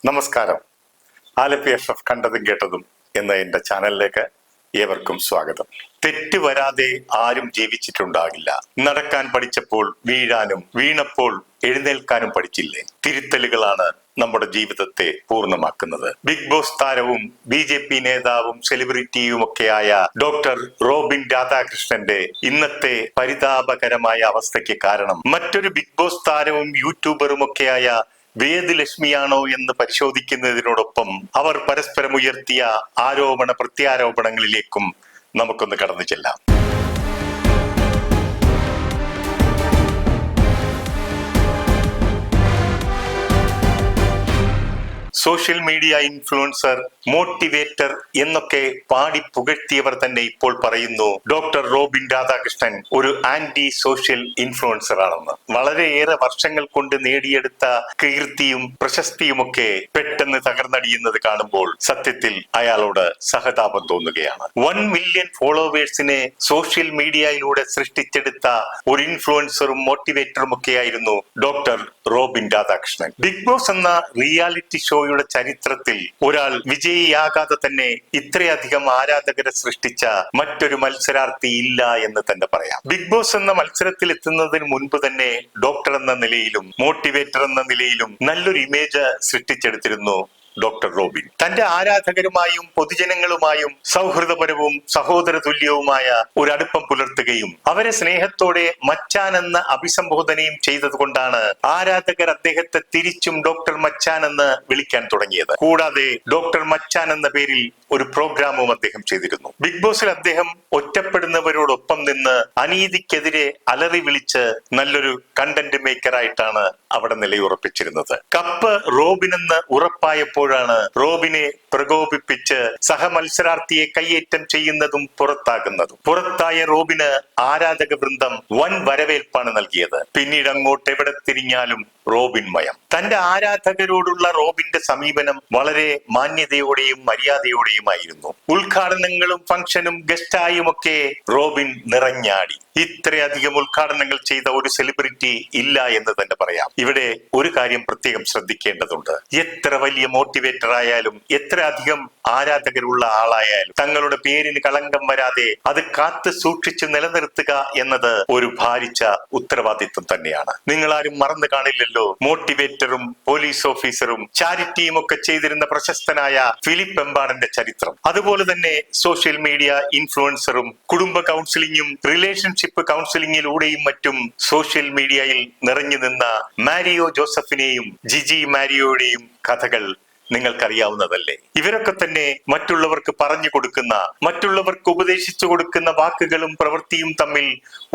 നമസ്കാരം. ആലപ്പി എഫ് കണ്ടതും കേട്ടതും എന്ന എന്റെ ചാനലിലേക്ക് ഏവർക്കും സ്വാഗതം. തെറ്റ് വരാതെ ആരും ജീവിച്ചിട്ടുണ്ടാകില്ല. നടക്കാൻ പഠിച്ചപ്പോൾ വീഴാനും വീണപ്പോൾ എഴുന്നേൽക്കാനും പഠിച്ചില്ലേ? തിരുത്തലുകളാണ് നമ്മുടെ ജീവിതത്തെ പൂർണ്ണമാക്കുന്നത്. ബിഗ് ബോസ് താരവും BJP നേതാവും സെലിബ്രിറ്റിയുമൊക്കെയായ ഡോക്ടർ റോബിൻ രാധാകൃഷ്ണന്റെ ഇന്നത്തെ പരിതാപകരമായ അവസ്ഥയ്ക്ക് കാരണം മറ്റൊരു ബിഗ് ബോസ് താരവും യൂട്യൂബറുമൊക്കെയായ വേദ് ലക്ഷ്മിയാണോ എന്ന് പരിശോധിക്കുന്നതിനോടൊപ്പം അവർ പരസ്പരം ഉയർത്തിയ ആരോപണ പ്രത്യാരോപണങ്ങളിലേക്കും നമുക്കൊന്ന് കടന്നു ചെല്ലാം. സോഷ്യൽ മീഡിയ ഇൻഫ്ലുവൻസർ, മോട്ടിവേറ്റർ എന്നൊക്കെ പാടി പുകഴ്ത്തിയവർ തന്നെ ഇപ്പോൾ പറയുന്നു ഡോക്ടർ റോബിൻ രാധാകൃഷ്ണൻ ഒരു ആന്റി സോഷ്യൽ ഇൻഫ്ലുവൻസർ ആണെന്ന്. വളരെയേറെ വർഷങ്ങൾ കൊണ്ട് നേടിയെടുത്ത കീർത്തിയും പ്രശസ്തിയുമൊക്കെ പെട്ടെന്ന് തകർന്നടിയുന്നത് കാണുമ്പോൾ സത്യത്തിൽ അയാളോട് സഹതാപം തോന്നുകയാണ്. 1 മില്യൺ ഫോളോവേഴ്സിനെ സോഷ്യൽ മീഡിയയിലൂടെ സൃഷ്ടിച്ചെടുത്ത ഒരു ഇൻഫ്ലുവൻസറും മോട്ടിവേറ്ററും ഒക്കെയായിരുന്നു doctor Robin Radhakrishnan. Bigg Boss എന്ന റിയാലിറ്റി ഷോയുടെ ചരിത്രത്തിൽ ഒരാൾ വിജയിയാകാതെ തന്നെ ഇത്രയധികം ആരാധകരെ സൃഷ്ടിച്ച മറ്റൊരു മത്സരാർത്ഥി ഇല്ല എന്ന് തന്നെ പറയാം. ബിഗ് ബോസ് എന്ന മത്സരത്തിൽ എത്തുന്നതിന് മുൻപ് തന്നെ ഡോക്ടർ എന്ന നിലയിലും മോട്ടിവേറ്റർ എന്ന നിലയിലും നല്ലൊരു ഇമേജ് സൃഷ്ടിച്ചെടുത്തിരുന്നു ഡോക്ടർ റോബിൻ. തന്റെ ആരാധകരുമായും പൊതുജനങ്ങളുമായും സൗഹൃദപരവും സഹോദര തുല്യവുമായ ഒരു അടുപ്പം പുലർത്തുകയും അവരെ സ്നേഹത്തോടെ മച്ചാൻ എന്ന അഭിസംബോധനയും ചെയ്തതുകൊണ്ടാണ് ആരാധകർ അദ്ദേഹത്തെ തിരിച്ചും ഡോക്ടർ മച്ചാൻ എന്ന് വിളിക്കാൻ തുടങ്ങിയത്. കൂടാതെ ഡോക്ടർ മച്ചാൻ എന്ന പേരിൽ ഒരു പ്രോഗ്രാമും അദ്ദേഹം ചെയ്തിരുന്നു. ബിഗ് ബോസിൽ അദ്ദേഹം ഒറ്റപ്പെടുന്നവരോടൊപ്പം നിന്ന് അനീതിക്കെതിരെ അലറി വിളിച്ച് നല്ലൊരു കണ്ടന്റ് മേക്കറായിട്ടാണ് അവിടെ നിലയുറപ്പിച്ചിരുന്നത്. കപ്പ് റോബിനെന്ന് ഉറപ്പായപ്പോഴാണ് റോബിനെ പ്രകോപിപ്പിച്ച് സഹമത്സരാർത്ഥിയെ കയ്യേറ്റം ചെയ്യുന്നതും പുറത്താകുന്നതും. പുറത്തായ റോബിന് ആരാധക വൃന്ദം വൻ വരവേൽപ്പാണ് നൽകിയത്. പിന്നീട് അങ്ങോട്ട് എവിടെ തിരിഞ്ഞാലും റോബിൻ മയം. തന്റെ ആരാധകരോടുള്ള റോബിന്റെ സമീപനം വളരെ മാന്യതയോടെയും മര്യാദയോടെയുമായിരുന്നു. ഉദ്ഘാടനങ്ങളും ഫംഗ്ഷനും ഗസ്റ്റായും ഒക്കെ റോബിൻ നിറഞ്ഞാടി. ഇത്രയധികം ഉദ്ഘാടനങ്ങൾ ചെയ്ത ഒരു സെലിബ്രിറ്റി ഇല്ല എന്ന് തന്നെ പറയാം. ഇവിടെ ഒരു കാര്യം പ്രത്യേകം ശ്രദ്ധിക്കേണ്ടതുണ്ട്. എത്ര വലിയ മോട്ടിവേറ്റർ ആയാലും എത്ര അധികം ആരാധകരുള്ള ആളായാലും തങ്ങളുടെ പേരിന് കളങ്കം വരാതെ അത് കാത്തു സൂക്ഷിച്ച് നിലനിർത്തുക എന്നത് ഒരു ഭാരിച്ച ഉത്തരവാദിത്വം തന്നെയാണ്. നിങ്ങളാരും മറന്നു കാണില്ലല്ലോ മോട്ടിവേറ്ററും പോലീസ് ഓഫീസറും ചാരിറ്റിയും ഒക്കെ ചെയ്തിരുന്ന പ്രശസ്തനായ ഫിലിപ്പ് എംബാർഡിന്റെ ചരിത്രം. അതുപോലെ തന്നെ സോഷ്യൽ മീഡിയ ഇൻഫ്ലുവൻസറും കുടുംബ കൗൺസിലിംഗും റിലേഷൻഷിപ്പ് കൗൺസിലിംഗിലൂടെയും മറ്റും സോഷ്യൽ മീഡിയയിൽ നിറഞ്ഞു നിന്ന മാരിയോ ജോസഫിനെയും ജിജി മാരിയോയുടെയും കഥകൾ നിങ്ങൾക്കറിയാവുന്നതല്ലേ. ഇവരൊക്കെ തന്നെ മറ്റുള്ളവർക്ക് പറഞ്ഞു കൊടുക്കുന്ന, മറ്റുള്ളവർക്ക് ഉപദേശിച്ചു കൊടുക്കുന്ന വാക്കുകളും പ്രവൃത്തിയും തമ്മിൽ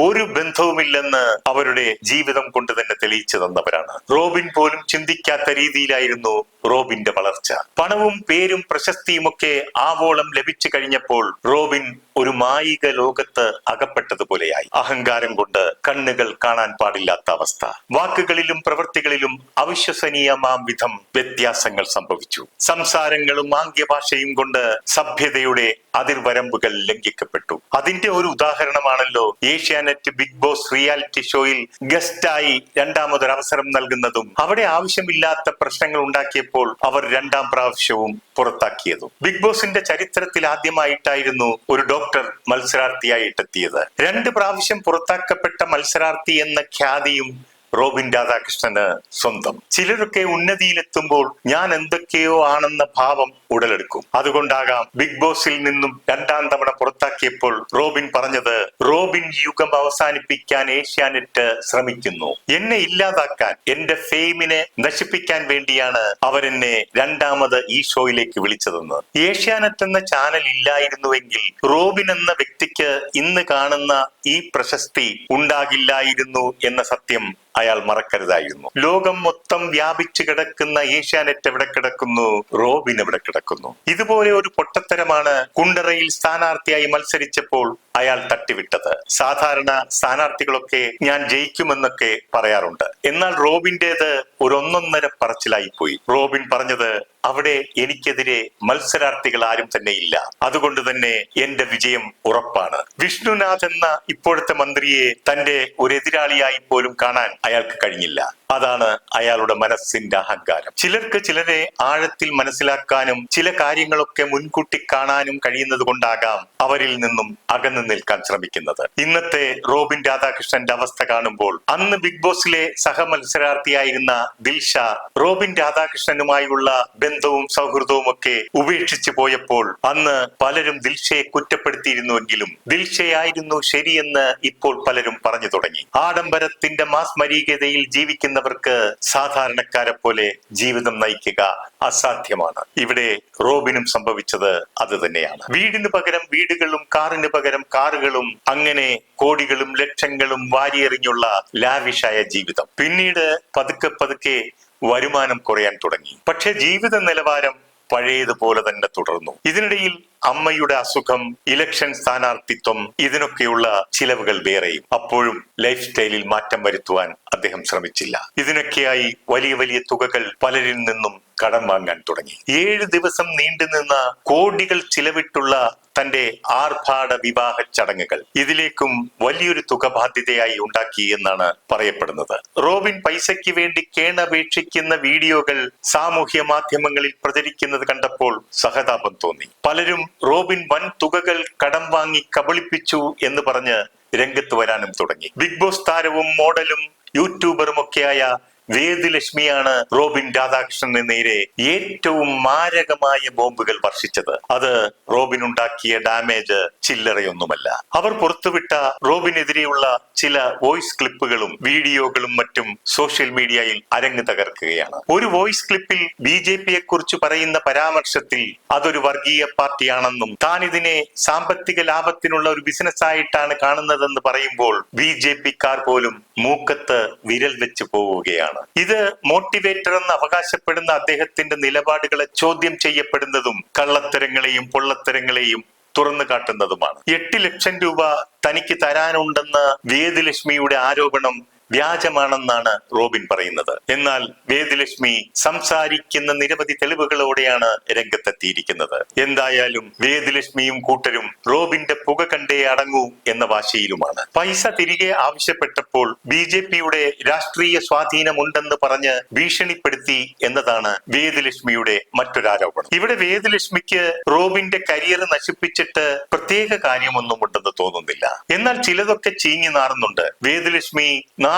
ഒരു ബന്ധവുമില്ലെന്ന് അവരുടെ ജീവിതം കൊണ്ട് തന്നെ തെളിയിച്ചു തന്നവരാണ്. റോബിൻ പോലും ചിന്തിക്കാത്ത രീതിയിലായിരുന്നു റോബിന്റെ വളർച്ച. പണവും പേരും പ്രശസ്തിയും ഒക്കെ ആവോളം ലഭിച്ചു കഴിഞ്ഞപ്പോൾ റോബിൻ ഒരു മായിക ലോകത്ത് അകപ്പെട്ടതുപോലെയായി. അഹങ്കാരം കൊണ്ട് കണ്ണുകൾ കാണാൻ പാടില്ലാത്ത അവസ്ഥ. വാക്കുകളിലും പ്രവൃത്തികളിലും അവിശ്വസനീയമാം വിധം വ്യത്യാസങ്ങൾ സംഭവിച്ചു. സംസാരങ്ങളും ആംഗ്യഭാഷയും കൊണ്ട് സഭ്യതയുടെ അതിർവരമ്പുകൾ ലംഘിക്കപ്പെട്ടു. അതിന്റെ ഒരു ഉദാഹരണമാണല്ലോ ഏഷ്യാനെറ്റ് ബിഗ് ബോസ് റിയാലിറ്റി ഷോയിൽ ഗസ്റ്റായി രണ്ടാമതൊരു അവസരം നൽകുന്നതും അവിടെ ആവശ്യമില്ലാത്ത പ്രശ്നങ്ങൾ ഉണ്ടാക്കിയപ്പോൾ അവർ 2ാം പ്രാവശ്യവും പുറത്താക്കിയതും. ബിഗ് ബോസിന്റെ ചരിത്രത്തിൽ ആദ്യമായിട്ടായിരുന്നു ഒരു ഡോക്ടർ മത്സരാർത്ഥിയായിട്ടെത്തിയത്. 2 പ്രാവശ്യം പുറത്താക്കപ്പെട്ട മത്സരാർത്ഥി എന്ന ഖ്യാതിയും റോബിൻ രാധാകൃഷ്ണന് സ്വന്തം. ചിലരൊക്കെ ഉന്നതിയിലെത്തുമ്പോൾ ഞാൻ എന്തൊക്കെയോ ആണെന്ന ഭാവം ഉടലെടുക്കും. അതുകൊണ്ടാകാം ബിഗ് ബോസിൽ നിന്നും 2ാം തവണ പുറത്താക്കിയപ്പോൾ റോബിൻ പറഞ്ഞത്, റോബിൻ യുഗം അവസാനിപ്പിക്കാൻ ഏഷ്യാനെറ്റ് ശ്രമിക്കുന്നു. എന്നെ ഇല്ലാതാക്കാൻ, എന്റെ ഫെയിമിനെ നശിപ്പിക്കാൻ വേണ്ടിയാണ് അവരെന്നെ 2ാമത് ഈ ഷോയിലേക്ക് വിളിച്ചതെന്ന്. ഏഷ്യാനെറ്റ് എന്ന ചാനൽ ഇല്ലായിരുന്നുവെങ്കിൽ റോബിൻ എന്ന വ്യക്തിക്ക് ഇന്ന് കാണുന്ന ഈ പ്രശസ്തി ഉണ്ടാകില്ലായിരുന്നു എന്ന സത്യം അയാൾ മറക്കരുതായിരുന്നു. ലോകം മൊത്തം വ്യാപിച്ചു കിടക്കുന്ന ഏഷ്യാനെറ്റ് എവിടെ കിടക്കുന്നു? റോബിൻ എവിടെ കിടക്കുന്നു? ഇതുപോലെ ഒരു പൊട്ടത്തരമാണ് കുണ്ടറയിൽ സ്ഥാനാർത്ഥിയായി മത്സരിച്ചപ്പോൾ അയാൾ തട്ടിവിട്ടത്. സാധാരണ സ്ഥാനാർത്ഥികളൊക്കെ ഞാൻ ജയിക്കുമെന്നൊക്കെ പറയാറുണ്ട്. എന്നാൽ റോബിന്റേത് ഒരു 1.5 പറച്ചിലായി പോയി. റോബിൻ പറഞ്ഞത്, അവിടെ എനിക്കെതിരെ മത്സരാർത്ഥികൾ ആരും തന്നെ ഇല്ല, അതുകൊണ്ട് തന്നെ എന്റെ വിജയം ഉറപ്പാണ്. വിഷ്ണുനാഥ് എന്ന ഇപ്പോഴത്തെ മന്ത്രിയെ തന്റെ ഒരു എതിരാളിയായി പോലും കാണാൻ അയാൾക്ക് കഴിഞ്ഞില്ല. അതാണ് അയാളുടെ മനസ്സിന്റെ അഹങ്കാരം. ചിലർക്ക് ചിലരെ ആഴത്തിൽ മനസ്സിലാക്കാനും ചില കാര്യങ്ങളൊക്കെ മുൻകൂട്ടി കാണാനും കഴിയുന്നത് കൊണ്ടാകാം അവരിൽ നിന്നും അകന്നു നിൽക്കാൻ ശ്രമിക്കുന്നത്. ഇന്നത്തെ റോബിൻ രാധാകൃഷ്ണന്റെ അവസ്ഥ കാണുമ്പോൾ അന്ന് ബിഗ് ബോസിലെ സഹമത്സരാർത്ഥിയായിരുന്ന ദിൽഷ റോബിൻ രാധാകൃഷ്ണനുമായുള്ള ബന്ധവും സൗഹൃദവും ഒക്കെ ഉപേക്ഷിച്ചു പോയപ്പോൾ അന്ന് പലരും ദിൽഷയെ കുറ്റപ്പെടുത്തിയിരുന്നുവെങ്കിലും ദിൽഷയായിരുന്നു ശരിയെന്ന് ഇപ്പോൾ പലരും പറഞ്ഞു തുടങ്ങി. ആഡംബരത്തിന്റെ മാസ്മരീകതയിൽ ജീവിക്കുന്നവർക്ക് സാധാരണക്കാരെ പോലെ ജീവിതം നയിക്കുക അസാധ്യമാണ്. ഇവിടെ റോബിനും സംഭവിച്ചത് അത് തന്നെയാണ്. വീടിന് പകരം വീടുകളും കാറിന് പകരം കാറുകളും അങ്ങനെ കോടികളും ലക്ഷങ്ങളും വാരിയെറിഞ്ഞുള്ള ലാവിഷായ ജീവിതം. പിന്നീട് പതുക്കെ പതുക്കെ വരുമാനം കുറയാൻ തുടങ്ങി. പക്ഷെ ജീവിത നിലവാരം പഴയതുപോലെ തന്നെ തുടർന്നു. ഇതിനിടയിൽ അമ്മയുടെ അസുഖം, ഇലക്ഷൻ സ്ഥാനാർത്ഥിത്വം, ഇതിനൊക്കെയുള്ള ചിലവുകൾ വേറെയും. അപ്പോഴും ലൈഫ് സ്റ്റൈലിൽ മാറ്റം വരുത്തുവാൻ അദ്ദേഹം ശ്രമിച്ചില്ല. ഇതിനൊക്കെയായി വലിയ വലിയ തുകകൾ പലരിൽ നിന്നും കടം വാങ്ങാൻ തുടങ്ങി. 7 ദിവസം നീണ്ടുനിന്ന കോടികൾ ചിലവിട്ടുള്ള തന്റെ ആർഭാട വിവാഹ ചടങ്ങുകൾ ഇതിലേക്കും വലിയൊരു തുക ബാധ്യതയായി ഉണ്ടാക്കി എന്നാണ് പറയപ്പെടുന്നത്. റോബിൻ പൈസയ്ക്ക് വേണ്ടി കേണപേക്ഷിക്കുന്ന വീഡിയോകൾ സാമൂഹ്യ മാധ്യമങ്ങളിൽ പ്രചരിക്കുന്നത് കണ്ടപ്പോൾ സഹതാപം തോന്നി. പലരും റോബിൻ വൻ തുകകൾ കടം വാങ്ങി കബളിപ്പിച്ചു എന്ന് പറഞ്ഞ് രംഗത്ത് വരാനും തുടങ്ങി. ബിഗ് ബോസ് താരവും മോഡലും യൂട്യൂബറും ഒക്കെയായ വേദലക്ഷ്മിയാണ് റോബിൻ രാധാകൃഷ്ണന് നേരെ ഏറ്റവും മാരകമായ ബോംബുകൾ വർഷിച്ചത്. അത് റോബിൻ ഉണ്ടാക്കിയ ഡാമേജ് ചില്ലറയൊന്നുമല്ല. അവർ പുറത്തുവിട്ട റോബിനെതിരെയുള്ള ചില വോയിസ് ക്ലിപ്പുകളും വീഡിയോകളും മറ്റും സോഷ്യൽ മീഡിയയിൽ അരങ്ങ് തകർക്കുകയാണ്. ഒരു വോയിസ് ക്ലിപ്പിൽ BJPയെ കുറിച്ച് പറയുന്ന പരാമർശത്തിൽ അതൊരു വർഗീയ പാർട്ടിയാണെന്നും താൻ ഇതിനെ സാമ്പത്തിക ലാഭത്തിനുള്ള ഒരു ബിസിനസ് ആയിട്ടാണ് കാണുന്നതെന്ന് പറയുമ്പോൾ BJPക്കാർ പോലും മൂക്കത്ത് വിരൽ വെച്ച് പോവുകയാണ്. ഇത് മോട്ടിവേറ്റർ എന്ന് അവകാശപ്പെടുന്ന അദ്ദേഹത്തിന്റെ നിലപാടുകളെ ചോദ്യം ചെയ്യപ്പെടുന്നതും കള്ളത്തരങ്ങളെയും പൊള്ളത്തരങ്ങളെയും തുറന്നു കാട്ടുന്നതുമാണ്. 8 ലക്ഷം രൂപ തനിക്ക് തരാനുണ്ടെന്ന വേദലക്ഷ്മിയുടെ ആരോപണം വ്യാജമാണെന്നാണ് റോബിൻ പറയുന്നത്. എന്നാൽ വേദലക്ഷ്മി സംസാരിക്കുന്ന നിരവധി തെളിവുകളോടെയാണ് രംഗത്തെത്തിയിരിക്കുന്നത്. എന്തായാലും വേദലക്ഷ്മിയും കൂട്ടരും റോബിന്റെ പുക കണ്ടേ അടങ്ങൂ എന്ന വാശിയിലുമാണ്. പൈസ തിരികെ ആവശ്യപ്പെട്ടപ്പോൾ BJPയുടെ രാഷ്ട്രീയ സ്വാധീനമുണ്ടെന്ന് പറഞ്ഞ് ഭീഷണിപ്പെടുത്തി എന്നതാണ് വേദലക്ഷ്മിയുടെ മറ്റൊരാരോപണം. ഇവിടെ വേദലക്ഷ്മിക്ക് റോബിന്റെ കരിയർ നശിപ്പിച്ചിട്ട് പ്രത്യേക കാര്യമൊന്നും ഉണ്ടെന്ന് തോന്നുന്നില്ല. എന്നാൽ ചിലതൊക്കെ ചീഞ്ഞു നാറുന്നുണ്ട്. വേദലക്ഷ്മി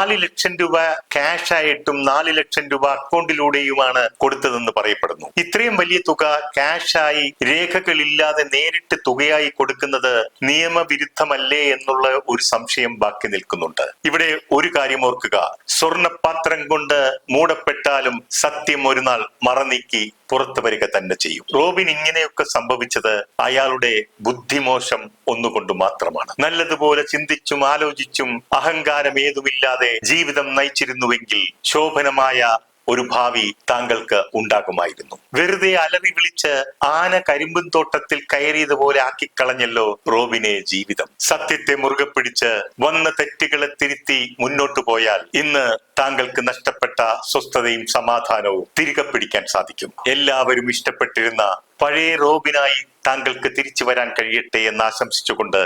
4 ലക്ഷം രൂപ ക്യാഷ് ആയിട്ടും 4 ലക്ഷം രൂപ അക്കൗണ്ടിലൂടെയുമാണ് കൊടുത്തതെന്ന് പറയപ്പെടുന്നു. ഇത്രയും വലിയ തുക ക്യാഷായി രേഖകളില്ലാതെ നേരിട്ട് തുകയായി കൊടുക്കുന്നത് നിയമവിരുദ്ധമല്ലേ എന്നുള്ള ഒരു സംശയം ബാക്കി നിൽക്കുന്നുണ്ട്. ഇവിടെ ഒരു കാര്യം ഓർക്കുക, സ്വർണപാത്രം കൊണ്ട് മൂടപ്പെട്ടാലും സത്യം ഒരു നാൾ മറനീക്കി പുറത്തു വരിക തന്നെ ചെയ്യും. റോബിൻ ഇങ്ങനെയൊക്കെ സംഭവിച്ചത് അയാളുടെ ബുദ്ധിമോശം ഒന്നുകൊണ്ട് മാത്രമാണ്. നല്ലതുപോലെ ചിന്തിച്ചും ആലോചിച്ചും അഹങ്കാരം ഏതുമില്ലാതെ ജീവിതം നയിച്ചിരുന്നുവെങ്കിൽ ശോഭനമായ ഒരു ഭാവി താങ്കൾക്ക് ഉണ്ടാകുമായിരുന്നു. വെറുതെ അലറി വിളിച്ച് ആന കരിമ്പും തോട്ടത്തിൽ കയറിയതുപോലെ ആക്കിക്കളഞ്ഞല്ലോ റോബിനെ ജീവിതം. സത്യത്തെ മുറുകെ പിടിച്ച് വന്ന തെറ്റുകളെ തിരുത്തി മുന്നോട്ടു പോയാൽ ഇന്ന് താങ്കൾക്ക് നഷ്ടപ്പെട്ട സ്വസ്ഥതയും സമാധാനവും തിരികെ പിടിക്കാൻ സാധിക്കും. എല്ലാവരും ഇഷ്ടപ്പെട്ടിരുന്ന പഴയ റോബിനായി താങ്കൾക്ക് തിരിച്ചു വരാൻ കഴിയട്ടെ എന്ന് ആശംസിച്ചുകൊണ്ട്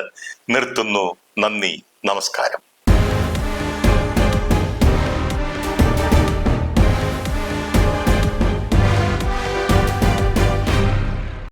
നിർത്തുന്നു. നന്ദി, നമസ്കാരം.